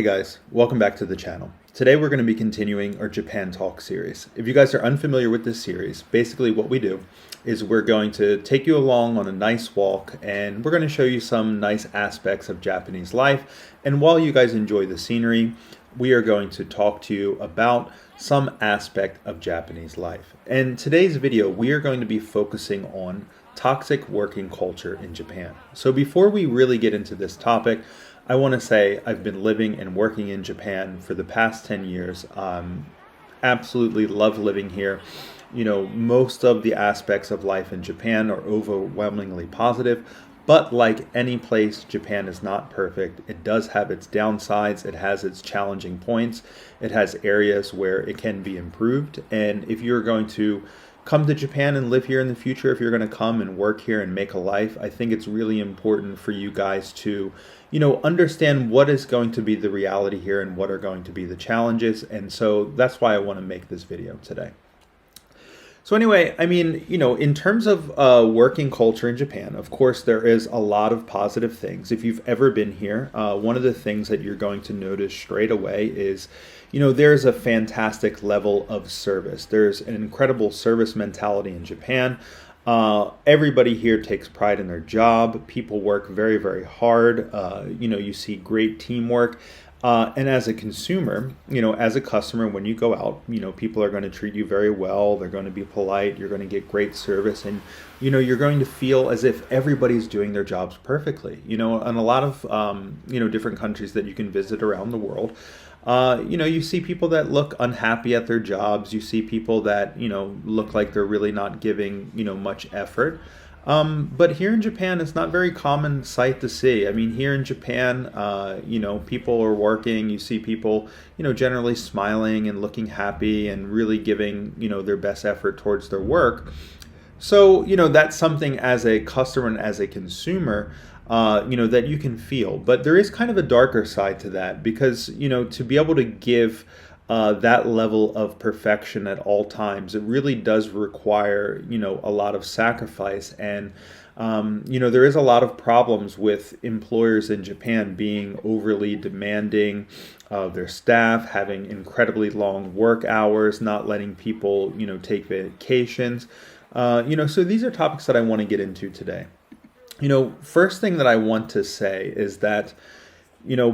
Hey guys, welcome back to the channel. Today we're going to be continuing our Japan Talk series. If you guys are unfamiliar with this series, basically what we do is we're going to take you along on a nice walk and we're going to show you some nice aspects of Japanese life. And while you guys enjoy the scenery, we are going to talk to you about some aspect of Japanese life. In today's video, we are going to be focusing on toxic working culture in Japan. So before we really get into this topic, I want to say I've been living and working in Japan for the past 10 years. Absolutely love living here. You know, most of the aspects of life in Japan are overwhelmingly positive, but like any place, Japan is not perfect. It does have its downsides. It has its challenging points. It has areas where it can be improved. And if you're going to come to Japan and live here in the future, if you're going to come and work here and make a life, I think it's really important for you guys to, understand what is going to be the reality here and what are going to be the challenges. And so that's why I want to make this video today. So anyway, in terms of working culture in Japan, of course, there is a lot of positive things. If you've ever been here, one of the things that you're going to notice straight away is, there's a fantastic level of service. There's an incredible service mentality in Japan. Everybody here takes pride in their job. People work very, very hard. You see great teamwork. And as a consumer, as a customer, when you go out, people are going to treat you very well. They're going to be polite. You're going to get great service. And, you're going to feel as if everybody's doing their jobs perfectly. In a lot of, different countries that you can visit around the world, you see people that look unhappy at their jobs. You see people that, look like they're really not giving, much effort. But here in Japan, it's not very common sight to see. I mean, here in Japan, people are working. You see people, generally smiling and looking happy and really giving, their best effort towards their work. So, that's something as a customer and as a consumer, that you can feel. But there is kind of a darker side to that because, to be able to give that level of perfection at all times, it really does require, a lot of sacrifice. And, there is a lot of problems with employers in Japan being overly demanding of their staff, having incredibly long work hours, not letting people, take vacations. So these are topics that I want to get into today. First thing that I want to say is that,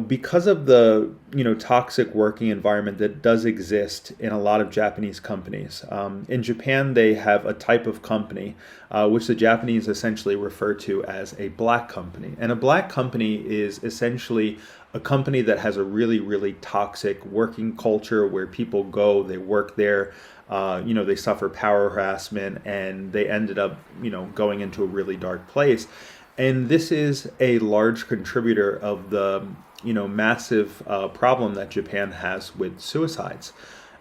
because of the, toxic working environment that does exist in a lot of Japanese companies. In Japan, they have a type of company, which the Japanese essentially refer to as a black company. And a black company is essentially a company that has a really, really toxic working culture where people go, they work there, they suffer power harassment, and they ended up, going into a really dark place. And this is a large contributor of the, massive problem that Japan has with suicides.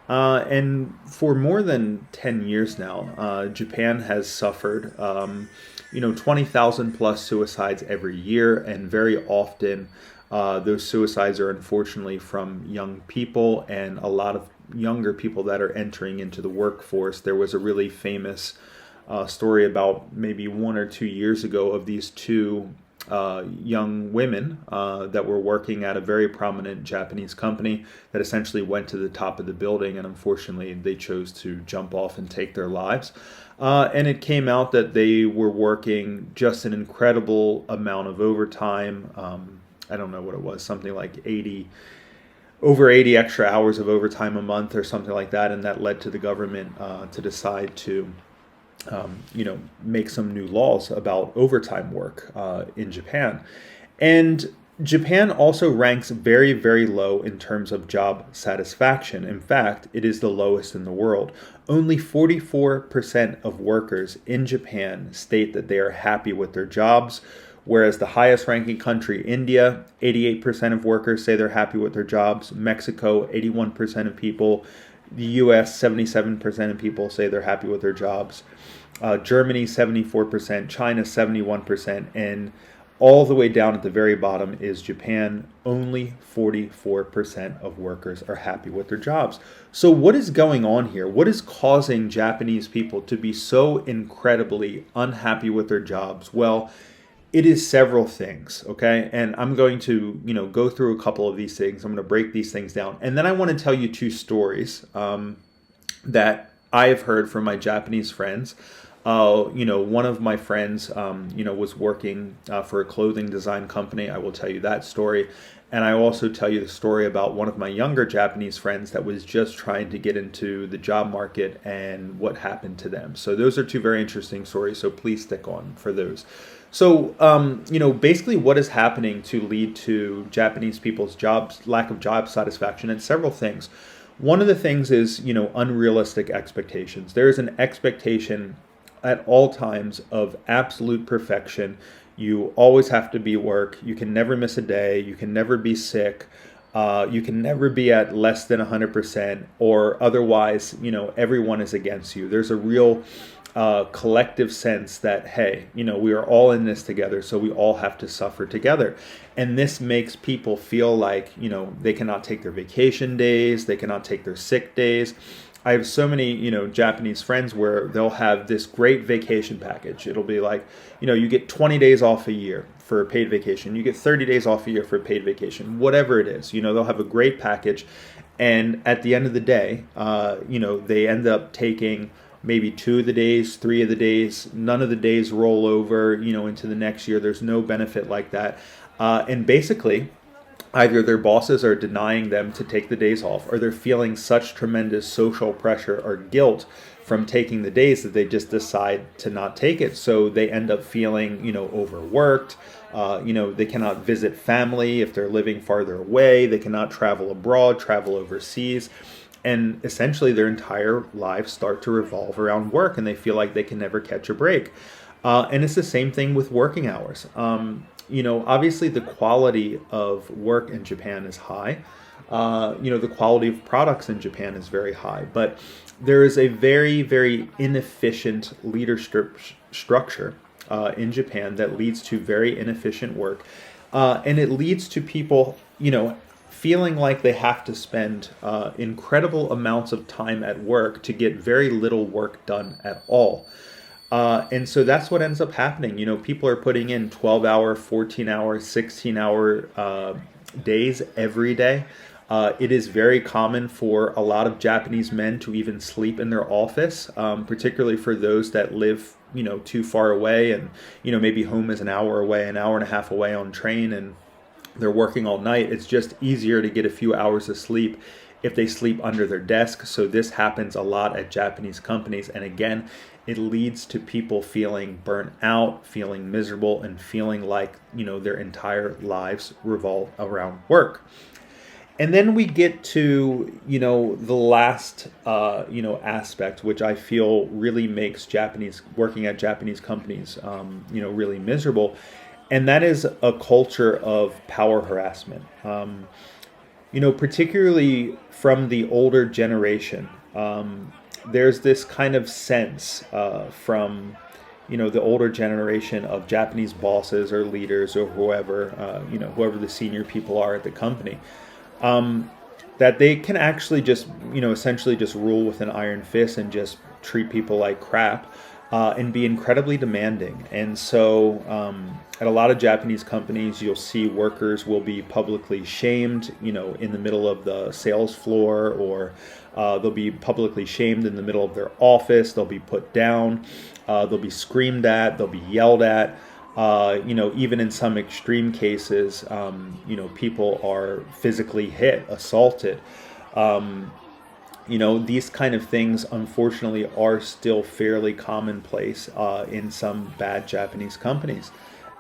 And for more than 10 years now, Japan has suffered, 20,000 plus suicides every year. And very often, those suicides are unfortunately from young people and a lot of younger people that are entering into the workforce. There was a really famous story about maybe 1 or 2 years ago of these two young women that were working at a very prominent Japanese company that essentially went to the top of the building, and unfortunately they chose to jump off and take their lives. And it came out that they were working just an incredible amount of overtime. I don't know what it was, something like over 80 extra hours of overtime a month or something like that, and that led to the government to decide to make some new laws about overtime work in Japan. And Japan also ranks very, very low in terms of job satisfaction. In fact, it is the lowest in the world. Only 44% of workers in Japan state that they are happy with their jobs, whereas the highest ranking country, India, 88% of workers say they're happy with their jobs. Mexico, 81% of people. The US, 77% of people say they're happy with their jobs. Germany, 74%, China, 71%, and all the way down at the very bottom is Japan. Only 44% of workers are happy with their jobs. So what is going on here? What is causing Japanese people to be so incredibly unhappy with their jobs? Well, It is several things, okay? And I'm going to, go through a couple of these things. I'm going to break these things down. And then I want to tell you two stories that I have heard from my Japanese friends. One of my friends, was working for a clothing design company. I will tell you that story. And I also tell you the story about one of my younger Japanese friends that was just trying to get into the job market and what happened to them. So those are two very interesting stories. So please stick on for those. So, basically what is happening to lead to Japanese people's lack of job satisfaction, and several things. One of the things is, unrealistic expectations. There is an expectation at all times of absolute perfection. You always have to be at work. You can never miss a day. You can never be sick. You can never be at less than 100%, or otherwise, everyone is against you. There's a real collective sense that, hey, we are all in this together, so we all have to suffer together. And this makes people feel like, they cannot take their vacation days, they cannot take their sick days. I have so many, Japanese friends where they'll have this great vacation package. It'll be like, you get 20 days off a year for a paid vacation. You get 30 days off a year for a paid vacation, whatever it is. They'll have a great package. And at the end of the day, they end up taking maybe 2 of the days, 3 of the days. None of the days roll over, into the next year. There's no benefit like that. And basically, either their bosses are denying them to take the days off, or they're feeling such tremendous social pressure or guilt from taking the days that they just decide to not take it. So they end up feeling, overworked. They cannot visit family if they're living farther away. They cannot travel abroad, travel overseas. And essentially their entire lives start to revolve around work, and they feel like they can never catch a break. And it's the same thing with working hours. Obviously the quality of work in Japan is high. The quality of products in Japan is very high, but there is a very, very inefficient leadership structure in Japan that leads to very inefficient work. And it leads to people, feeling like they have to spend incredible amounts of time at work to get very little work done at all. And so that's what ends up happening. People are putting in 12-hour, 14-hour, 16-hour days every day. It is very common for a lot of Japanese men to even sleep in their office, particularly for those that live, too far away, and, maybe home is an hour away, an hour and a half away on train, and they're working all night. It's just easier to get a few hours of sleep if they sleep under their desk. So this happens a lot at Japanese companies. And again, it leads to people feeling burnt out, feeling miserable, and feeling like, their entire lives revolve around work. And then we get to, the last, aspect, which I feel really makes working at Japanese companies, really miserable. And that is a culture of power harassment. Particularly from the older generation, there's this kind of sense from, the older generation of Japanese bosses or leaders or whoever, whoever the senior people are at the company, that they can actually just, essentially just rule with an iron fist and just treat people like crap. And be incredibly demanding. And so at a lot of Japanese companies, you'll see workers will be publicly shamed, in the middle of the sales floor, or they'll be publicly shamed in the middle of their office. They'll be put down. They'll be screamed at. They'll be yelled at. Even in some extreme cases, people are physically hit, assaulted. These kind of things, unfortunately, are still fairly commonplace in some bad Japanese companies.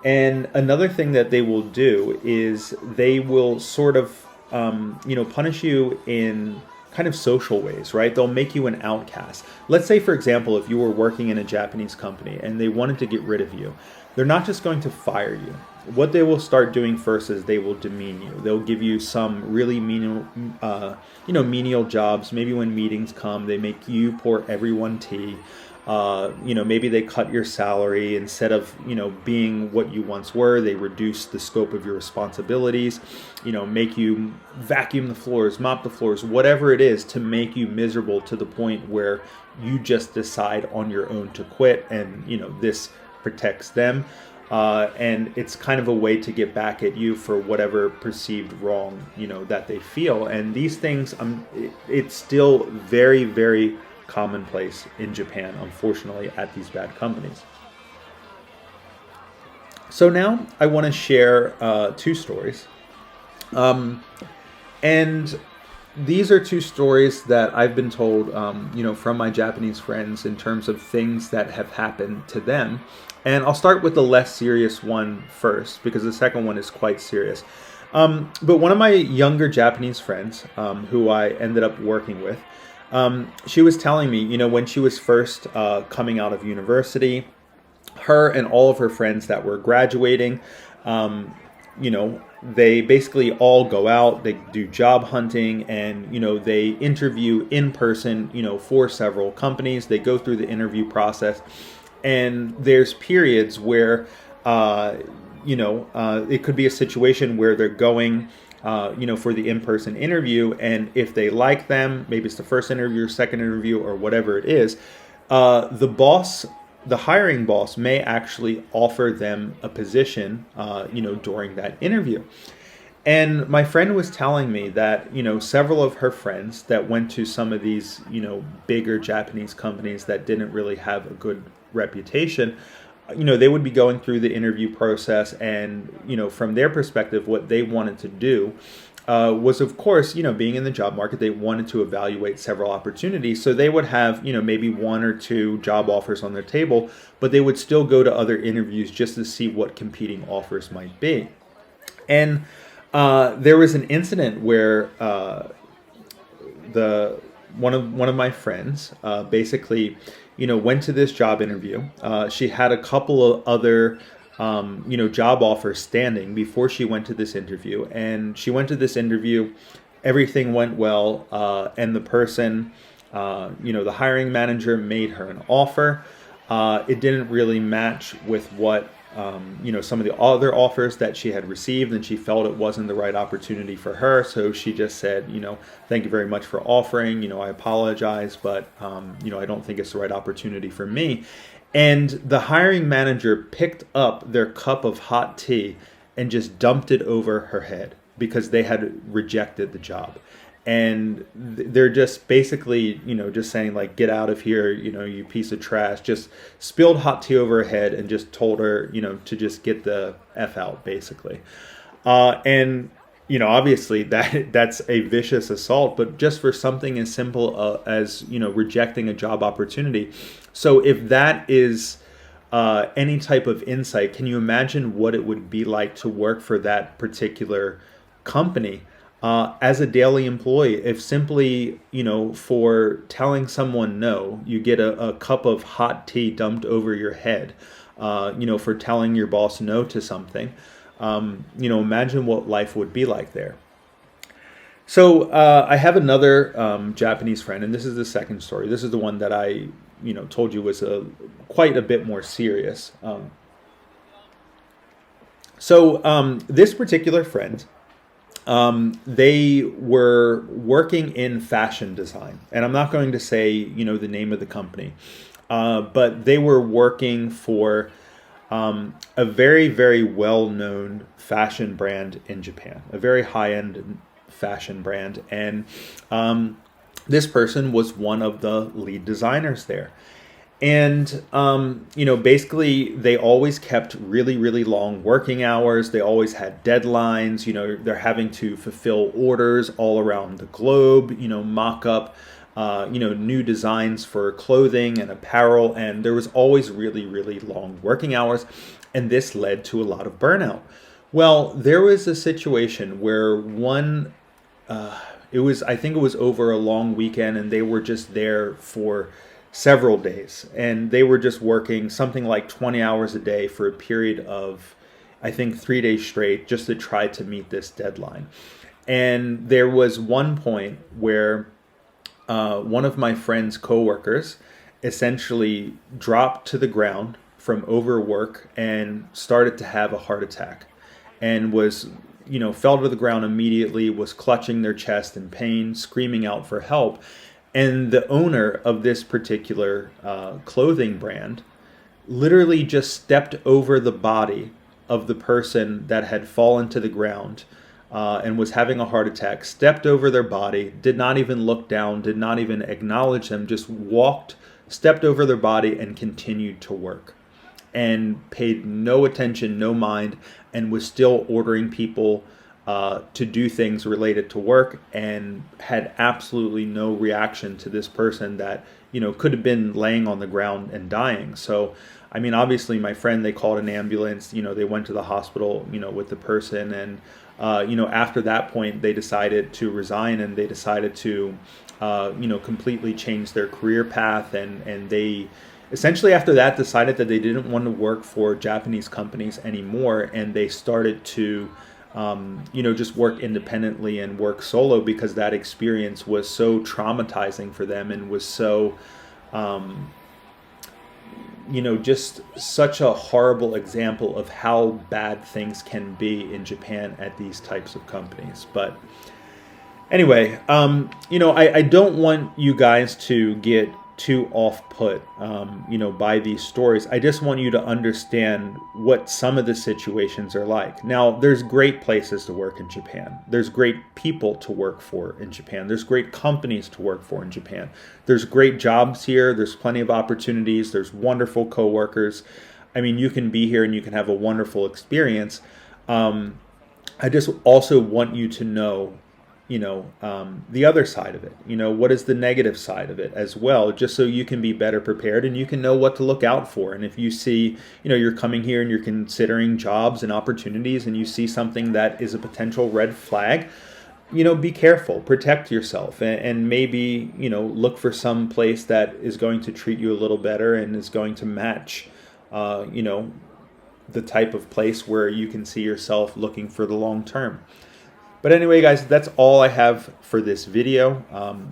And another thing that they will do is they will sort of, punish you in kind of social ways, right? They'll make you an outcast. Let's say, for example, if you were working in a Japanese company and they wanted to get rid of you, they're not just going to fire you. What they will start doing first is they will demean you. They'll give you some really menial jobs. Maybe when meetings come, they make you pour everyone tea. Maybe they cut your salary. Instead of, being what you once were, they reduce the scope of your responsibilities, make you vacuum the floors, mop the floors, whatever it is to make you miserable to the point where you just decide on your own to quit. And, this protects them. and it's kind of a way to get back at you for whatever perceived wrong, that they feel. And these things, it's still very, very commonplace in Japan, unfortunately, at these bad companies. So now I want to share two stories. And these are two stories that I've been told, from my Japanese friends in terms of things that have happened to them. And I'll start with the less serious one first, because the second one is quite serious. But one of my younger Japanese friends, who I ended up working with, she was telling me, when she was first coming out of university, her and all of her friends that were graduating, they basically all go out, they do job hunting, and, they interview in person, for several companies. They go through the interview process, and there's periods where, it could be a situation where they're going, for the in-person interview, and if they like them, maybe it's the first interview or second interview or whatever it is, the hiring boss may actually offer them a position, during that interview. And my friend was telling me that, several of her friends that went to some of these, bigger Japanese companies that didn't really have a good reputation, they would be going through the interview process, and, from their perspective, what they wanted to do was, of course, being in the job market, they wanted to evaluate several opportunities. So they would have, maybe one or two job offers on their table, but they would still go to other interviews just to see what competing offers might be. And there was an incident where one of my friends basically, went to this job interview. She had a couple of other job offers standing before she went to this interview. And she went to this interview, everything went well, and the person, the hiring manager made her an offer. It didn't really match with what, some of the other offers that she had received, and she felt it wasn't the right opportunity for her. So she just said, thank you very much for offering, I apologize, but, I don't think it's the right opportunity for me. And the hiring manager picked up their cup of hot tea and just dumped it over her head because they had rejected the job. And they're just basically, just saying, like, get out of here, you piece of trash. Just spilled hot tea over her head and just told her, to just get the F out, basically. And obviously that's a vicious assault, but just for something as simple as, rejecting a job opportunity. So if that is any type of insight, can you imagine what it would be like to work for that particular company as a daily employee? If simply, for telling someone no, you get a cup of hot tea dumped over your head, for telling your boss no to something, imagine what life would be like there. So I have another Japanese friend, and this is the second story. This is the one that I, told you was quite a bit more serious. So this particular friend, they were working in fashion design, and I'm not going to say, the name of the company, but they were working for a very, very well-known fashion brand in Japan, a very high-end fashion brand. And this person was one of the lead designers there. And, basically they always kept really, really long working hours. They always had deadlines. They're having to fulfill orders all around the globe, mock up, new designs for clothing and apparel. And there was always really, really long working hours. And this led to a lot of burnout. Well, there was a situation where I think it was over a long weekend, and they were just there for several days, and they were just working something like 20 hours a day for a period of, I think, 3 days straight, just to try to meet this deadline. And there was one point where one of my friend's coworkers essentially dropped to the ground from overwork and started to have a heart attack, and was, fell to the ground immediately, was clutching their chest in pain, screaming out for help. And the owner of this particular clothing brand literally just stepped over the body of the person that had fallen to the ground and was having a heart attack, stepped over their body, did not even look down, did not even acknowledge them, just walked, stepped over their body and continued to work and paid no attention, no mind, and was still ordering people to do things related to work, and had absolutely no reaction to this person that, could have been laying on the ground and dying. So, I mean, obviously my friend, they called an ambulance, they went to the hospital, with the person. And, after that point, they decided to resign, and they decided to, completely change their career path. And they essentially after that decided that they didn't want to work for Japanese companies anymore. And they started to, just work independently and work solo, because that experience was so traumatizing for them and was so, just such a horrible example of how bad things can be in Japan at these types of companies. But anyway, I don't want you guys to get too off-put, by these stories. I just want you to understand what some of the situations are like. Now, there's great places to work in Japan. There's great people to work for in Japan. There's great companies to work for in Japan. There's great jobs here. There's plenty of opportunities. There's wonderful coworkers. I mean, you can be here and you can have a wonderful experience. I just also want you to know, the other side of it. What is the negative side of it as well, just so you can be better prepared and you can know what to look out for. And if you see, you're coming here and you're considering jobs and opportunities, and you see something that is a potential red flag, be careful, protect yourself, and maybe, look for some place that is going to treat you a little better and is going to match, the type of place where you can see yourself looking for the long term. But anyway, guys, that's all I have for this video.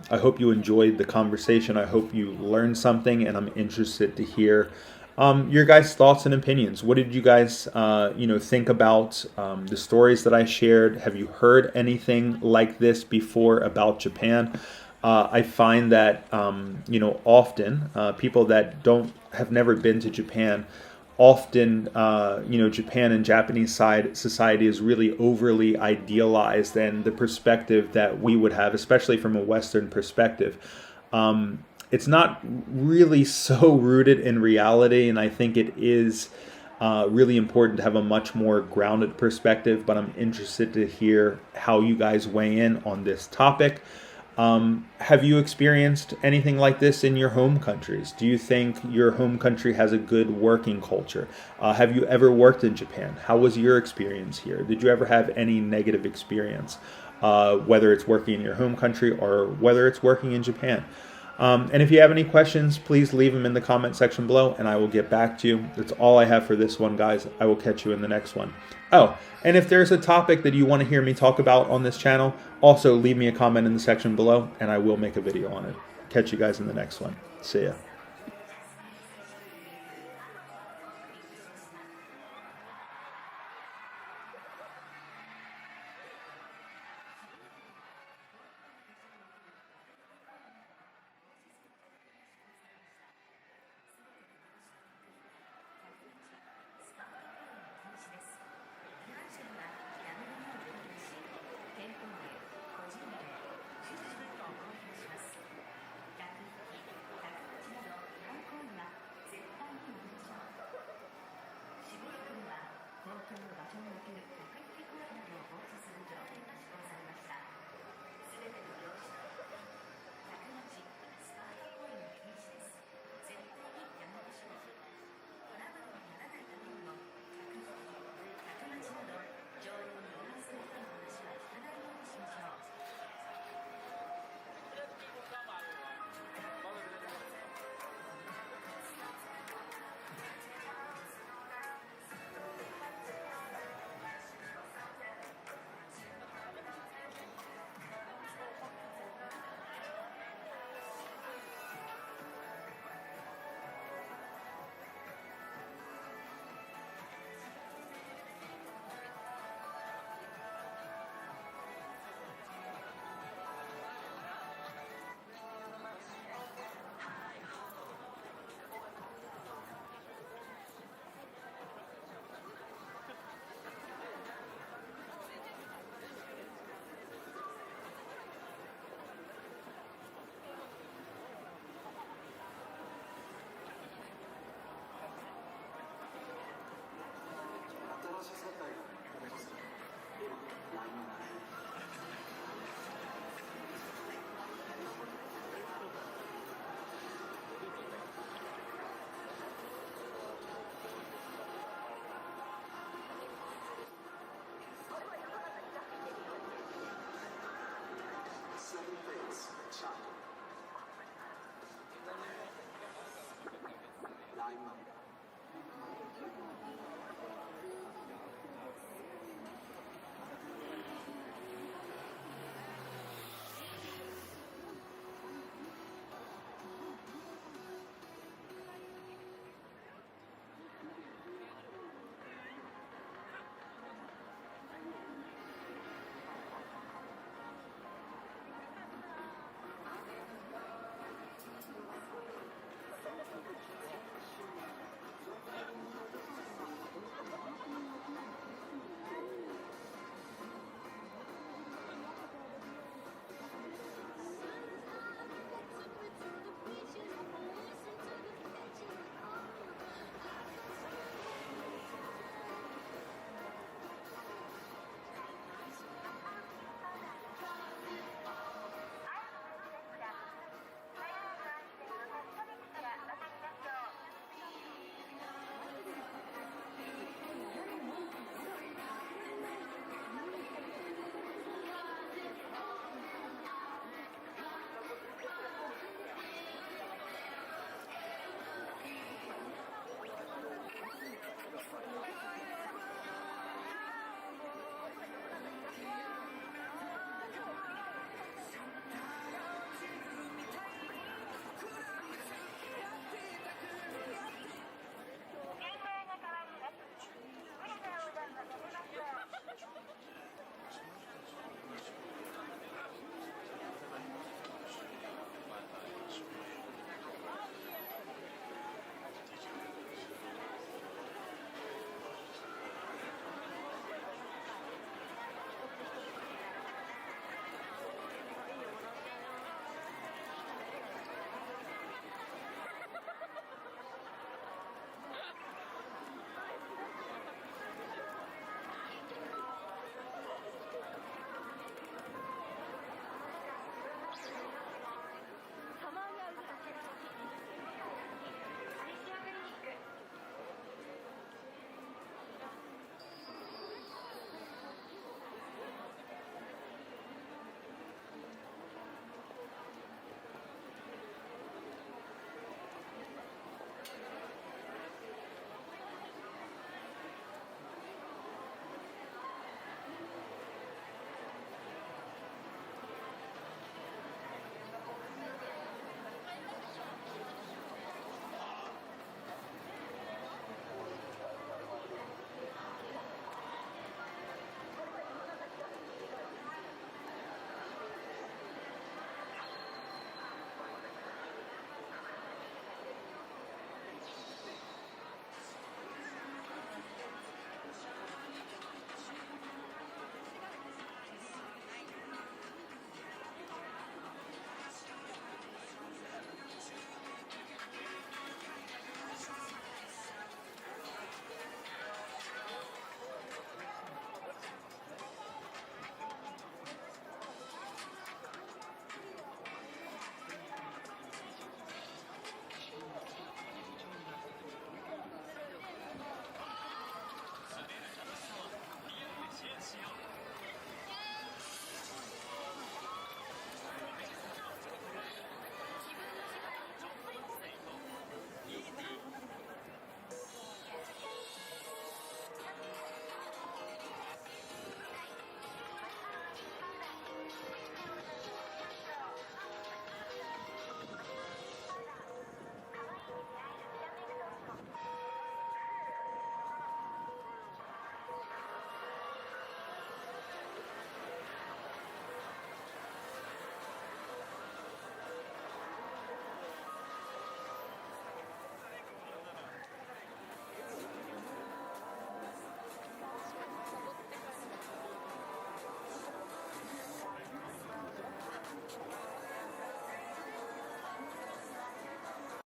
I hope you enjoyed the conversation. I hope you learned something, and I'm interested to hear your guys' thoughts and opinions. What did you guys, think about the stories that I shared? Have you heard anything like this before about Japan? I find that, often people that have never been to Japan, often, Japan and Japanese society is really overly idealized, and the perspective that we would have, especially from a Western perspective, it's not really so rooted in reality. And I think it is really important to have a much more grounded perspective. But I'm interested to hear how you guys weigh in on this topic. Have you experienced anything like this in your home countries? Do you think your home country has a good working culture? Have you ever worked in Japan? How was your experience here? Did you ever have any negative experience, whether it's working in your home country or whether it's working in Japan? And if you have any questions, please leave them in the comment section below, and I will get back to you. That's all I have for this one, guys. I will catch you in the next one. Oh, and if there's a topic that you want to hear me talk about on this channel, also leave me a comment in the section below, and I will make a video on it. Catch you guys in the next one. See ya.